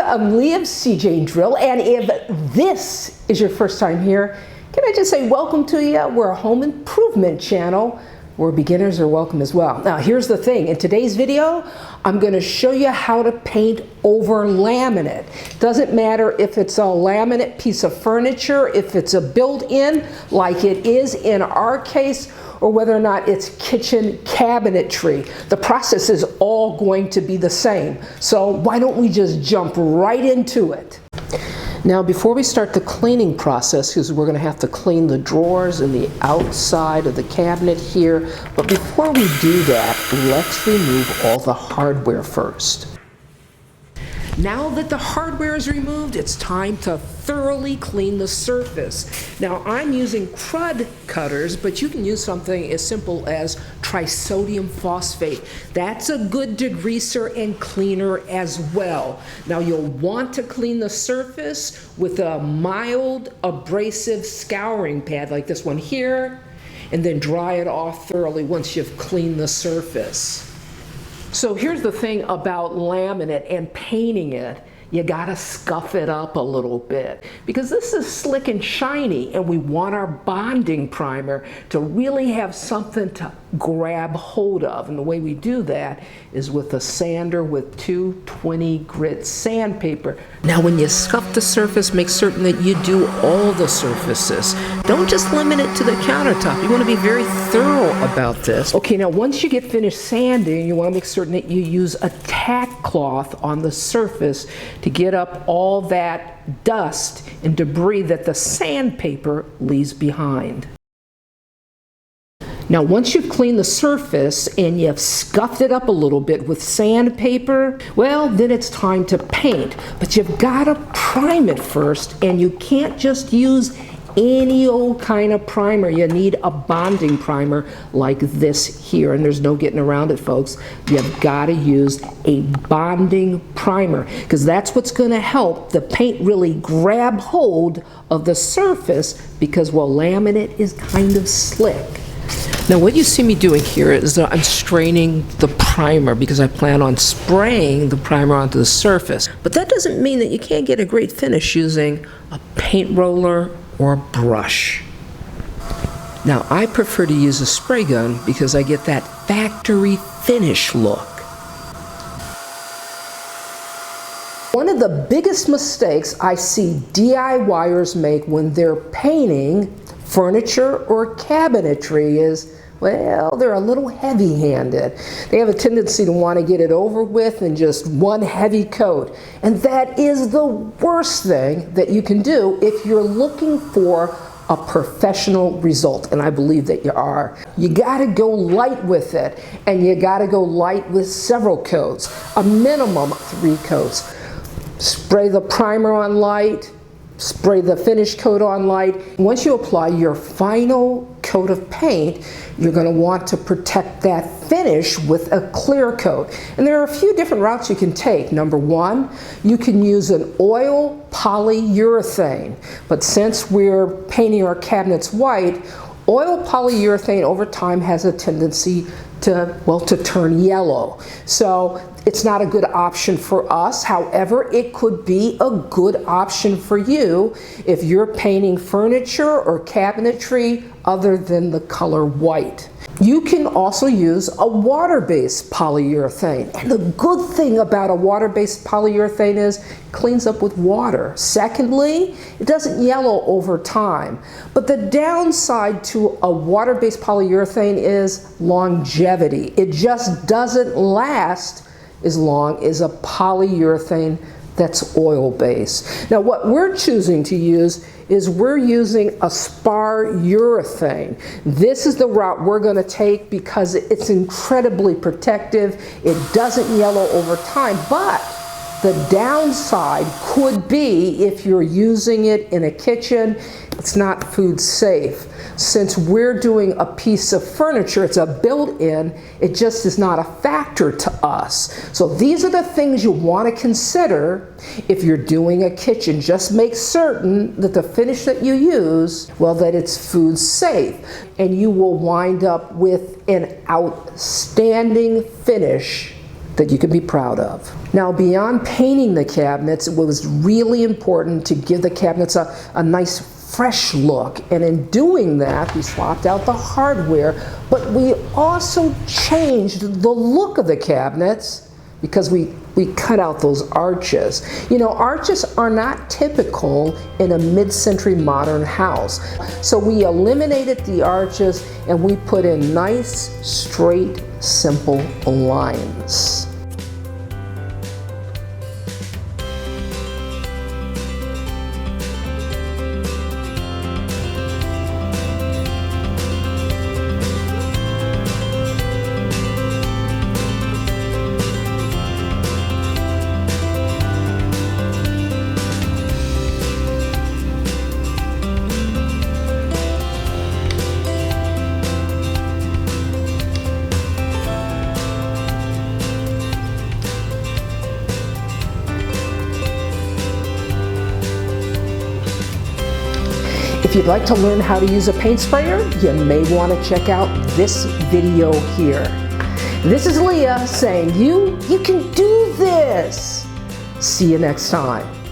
I'm Leah of seejanedrill, and if this is your first time here, can I just say welcome to you. We're a home improvement channel where beginners are welcome as well. Now here's the thing, in today's video, I'm going to show you how to paint over laminate. Doesn't matter if it's a laminate piece of furniture, if it's a built-in like it is in our case, or whether or not it's kitchen cabinetry. The process is all going to be the same. So why don't we just jump right into it? Now before we start the cleaning process, because we're going to have to clean the drawers and the outside of the cabinet here, but before we do that, let's remove all the hardware first. Now that the hardware is removed, it's time to thoroughly clean the surface. Now I'm using crud cutters, but you can use something as simple as trisodium phosphate. That's a good degreaser and cleaner as well. Now you'll want to clean the surface with a mild abrasive scouring pad like this one here, and then dry it off thoroughly once you've cleaned the surface. So here's the thing about laminate and painting it. You gotta scuff it up a little bit because this is slick and shiny, and we want our bonding primer to really have something to grab hold of. And the way we do that is with a sander with 220 grit sandpaper. Now when you scuff the surface, make certain that you do all the surfaces. Don't just limit it to the countertop. You want to be very thorough about this. Okay, now once you get finished sanding, you want to make certain that you use a tack cloth on the surface to get up all that dust and debris that the sandpaper leaves behind. Now once you've cleaned the surface and you've scuffed it up a little bit with sandpaper, well then it's time to paint. But you've got to prime it first, and you can't just use any old kind of primer. You need a bonding primer like this here, and there's no getting around it, folks. You've got to use a bonding primer because that's what's going to help the paint really grab hold of the surface, because, well, laminate is kind of slick. Now what you see me doing here is that I'm straining the primer because I plan on spraying the primer onto the surface. But that doesn't mean that you can't get a great finish using a paint roller or a brush. Now I prefer to use a spray gun because I get that factory finish look. One of the biggest mistakes I see DIYers make when they're painting furniture or cabinetry is, well, they're a little heavy-handed. They have a tendency to want to get it over with in just one heavy coat. And that is the worst thing that you can do if you're looking for a professional result, and I believe that you are. You gotta go light with it, and you gotta go light with several coats, a minimum 3 coats. Spray the primer on light, spray the finish coat on light. Once you apply your final coat of paint, you're going to want to protect that finish with a clear coat. And there are a few different routes you can take. Number one, you can use an oil polyurethane. But since we're painting our cabinets white, oil polyurethane over time has a tendency to, well, to turn yellow. So it's not a good option for us. However, it could be a good option for you if you're painting furniture or cabinetry other than the color white. You can also use a water-based polyurethane. And the good thing about a water-based polyurethane is it cleans up with water. Secondly, it doesn't yellow over time. But the downside to a water-based polyurethane is longevity. It just doesn't last as long as a polyurethane that's oil-based. Now what we're choosing to use is we're using a spar urethane. This is the route we're going to take because it's incredibly protective. It doesn't yellow over time, but the downside could be if you're using it in a kitchen, it's not food safe. Since we're doing a piece of furniture, it's a built-in, it just is not a factor to us. So these are the things you want to consider if you're doing a kitchen. Just make certain that the finish that you use, well, that it's food safe. And you will wind up with an outstanding finish that you can be proud of. Now, beyond painting the cabinets, it was really important to give the cabinets a nice fresh look, and in doing that we swapped out the hardware, but we also changed the look of the cabinets because we cut out those arches. You know, arches are not typical in a mid-century modern house, so we eliminated the arches and we put in nice, straight, simple lines. If you'd like to learn how to use a paint sprayer, you may want to check out this video here. This is Leah saying, you can do this. See you next time.